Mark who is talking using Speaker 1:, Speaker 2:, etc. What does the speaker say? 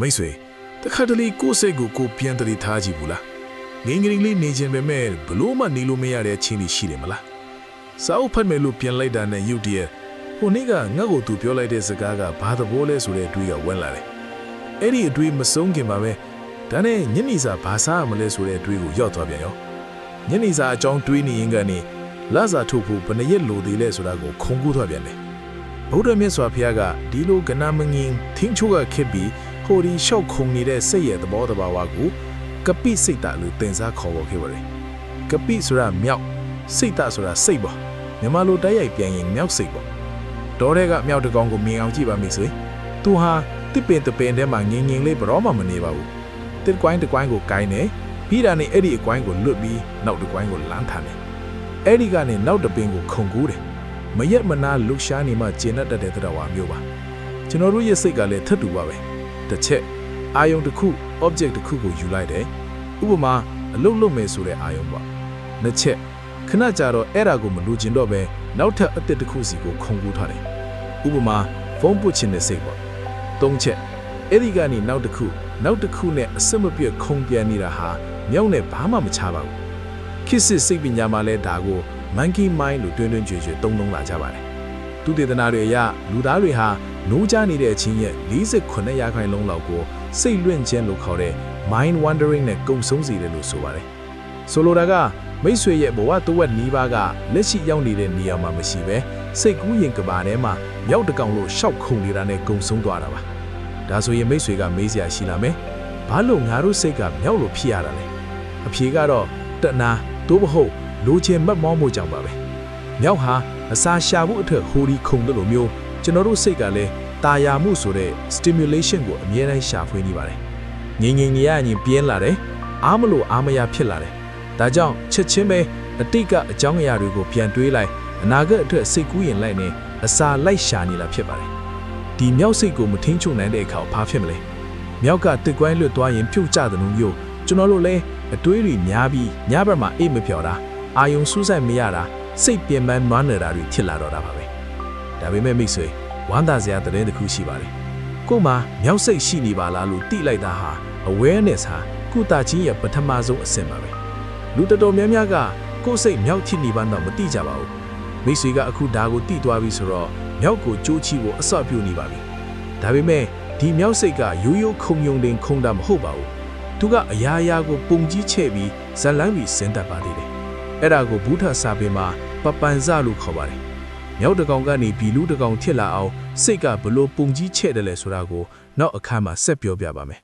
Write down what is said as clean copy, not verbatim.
Speaker 1: မိတ်ဆွေတခါတလေကိုယ်စိတ်ကိုကိုပြန်တည်းထားကြည့်ဘူးလားငင်းငင်းလေးနေခြင်းပဲမဲ့ဘလို့မှနေလို့မရတဲ့အချင်းတွေရှိတယ်မလားစာအုပ်ဖတ်မယ်လို့ပြန်လိုက်တာနဲ့ရုတ်တရက်ဟိုနေ့ကငါ့ကိုသူပြောလိုက်တဲ့စကားကဘာသဘောလဲဆိုတဲ့အတွေးကဝင်လာတယ်အဲ့ဒီအတွေးမဆုံးခင်ပါပဲဒါနဲ့ညနေစာဘာစားရမလဲဆိုတဲ့အတွေးကိုရောက်သွားပြန်ရောညနေစာအကြောင်းတွေးနေရင်ကနေလစာထုတ်ဖို့ဘယ်နှရက်လိုသေးလဲဆိုတာကိုခုန်ကူးသွားပြန်တယ်ဗုဒ္ဓမြတ်စွာဘုရားကဒီလိုကနာမငင်ထင်းချိုးကခစ်ပြီးဟိုဒီရှောက်ခုန်နေတဲ့စိတ်ရဲ့သဘောတဘာဝကိုကပိစိတ်တလို့တင်စားခေါ်ပေါ်ခဲ့ပါတယ်ကပိဆိုတာမြောက်စိတ်တဆိုတာစိတ်ပေါ့မြန်မာလိုတိုက်ရိုက်ပြန်ရင်မြောက်စိတ်ပေါ့ဒေါ်တဲ့ကမြောက်တကောင်ကိုမြင်အောင်ကြည့်ပါမိစေသူဟာတစ်ပင်တပင်ထဲမှာငင်ငင်လေးဘရောမှမနေပါဘူးတစ်ကွိုင်းတစ်ကွိုင်းကိုကိုင်းနေပြီးတာနဲ့အဲ့ဒီအကွိုင်းကိုလွတ်ပြီးနောက်တစ်ကွိုင်းကိုလမ်းထားတယ်အဲ့ဒီကနေနောက်တစ်ပင်ကိုခုန်ကူးတယ်မရက်မနာလှူရှားနေမှကျင်တတ်တဲ့တရားဝါမျိုးပါကျွန်တော်တို့ရဲ့စိတ်ကလည်းထပ်တူပါပဲတစ်ချက်အာယုံတစ်ခု object တစ်ခုကိုယူလိုက်တယ်ဥပမာအလုပ်လုပ်မယ်ဆိုတဲ့အာယုံပေါ့နှစ်ချက်ခဏကြာတော့အဲ့ဒါကိုမလိုချင်တော့ပဲနောက်ထပ်အသစ်တစ်ခုစီကိုခုန်ကူးထားတယ်ဥပမာဖုန်းပုတ်ချင်တဲ့စိတ်ပေါ့သုံးချက်အဲ့ဒီကနေနောက်တစ်ခုနဲ့အစစ်မပြတ်ခုန်ပြန်နေတာဟာမြောက်နဲ့ဘာမှမချပါဘူးခေတ်စစ်စိတ်ပညာမှာလဲဒါကို monkey mind လို့တွင်ကြွသုံးလာကြပါတယ်သူတေသနာတွေအရလူသားတွေဟာနိုးကြားနေတဲ့အချင်းရဲ့48%လောက်ကိုစိတ်လွင့်ခြင်းလို့ခေါ်တဲ့ mind wandering နဲ့ကုံဆုံးစေတယ်လို့ဆိုပါတယ်ဆိုလိုတာကမိတ်ဆွေရဲ့ဘဝတဝက်နီးပါးကလက်ရှိရောက်နေတဲ့နေရာမှာမရှိပဲစိတ်ကူးရင်ကဘာထဲမှာမြောက်တကောင်လို့ရှောက်ခုန်နေတာနဲ့ကုံဆုံးသွားတာပါဒါဆိုရင်မိတ်ဆွေကမေးစရာရှိလာမယ်ဘာလို့ငါတို့စိတ်ကမြောက်လို့ဖြစ်ရတာလဲအဖြေကတော့တဏှာသို့မဟုတ်လိုချင်မတ်မောမှုကြောင့်ပါပဲမြောက်ဟာအစာရှာဖို့အထက်ဟိုဒီခုန်တယ်လို့မျိုးကျွန်တော်တို့စိတ်ကလည်းတာယာမှုဆိုတဲ့ stimulation ကိုအမြဲတမ်းရှာဖွေနေပါတယ်ငြိမ်နေရရင်ပြင်းလာတယ်အားမလို့အားမရဖြစ်လာတယ်ဒါကြောင့်ချက်ချင်းပဲအတိတ်ကအကြောင်းအရာတွေကိုပြန်တွေးလိုက်အနာဂတ်အတွက်စိတ်ကူးရင်လိုက်နေအစာလိုက်ရှာနေလာဖြစ်ပါတယ်ဒီမြောက်စိတ်ကိုမထိန်ချုပ်နိုင်တဲ့အခါဘာဖြစ်မလဲမြောက်ကတစ်ကွိုင်းလွတ်သွားရင်ပြုတ်ကျတဲ့လူမျိုးကျွန်တော်တို့လည်းအတွေးတွေများပြီးညဘက်မှာအိတ်မပြော်တာအာယုံစူးစိုက်မရတာစိတ်ပြင်ပန်းနွမ်းနေတာတွေဖြစ်လာတော့တာပါပဲဒါပေမဲ့မိတ်ဆွေဝမ်းသာစရာသတင်းတစ်ခုရှိပါတယ်ကို့မှာမြောက်စိတ်ရှိနေပါလားလို့တိလိုက်တာဟာ awareness ဟာကုသခြင်းရဲ့ပထမဆုံးအဆင့်ပါပဲလူတော်တော်များများကကိုယ်စိတ်မြောက်ဖြစ်နေပါတော့မတိကြပါဘူးမိတ်ဆွေကအခုဒါကိုတိသွားပြီဆိုတော့မြောက်ကိုကြိုးချီဖို့အဆော့ပြုတ်နေပါပြီဒါပေမဲ့ဒီမြောက်စိတ်ကရိုးရိုးခုံယုံတင်ခုံတာမဟုတ်ပါဘူးသူကအရာရာကိုပုံကြီးချဲ့ပြီးဇလန်းပြီးစင်တက်ပါသေးတယ်အဲ့ဒါကိုဘုထစာပေမှာပပန်စလို့ခေါ်ပါတယ်မြောက်တကောင်ကနေဘီလူတကောင်ထစ်လာအောင်စိတ်ကဘလို့ပုံကြီးချဲ့တယ်လဲဆိုတာကိုနောက်အခါမှာဆက်ပြောပြပါမယ်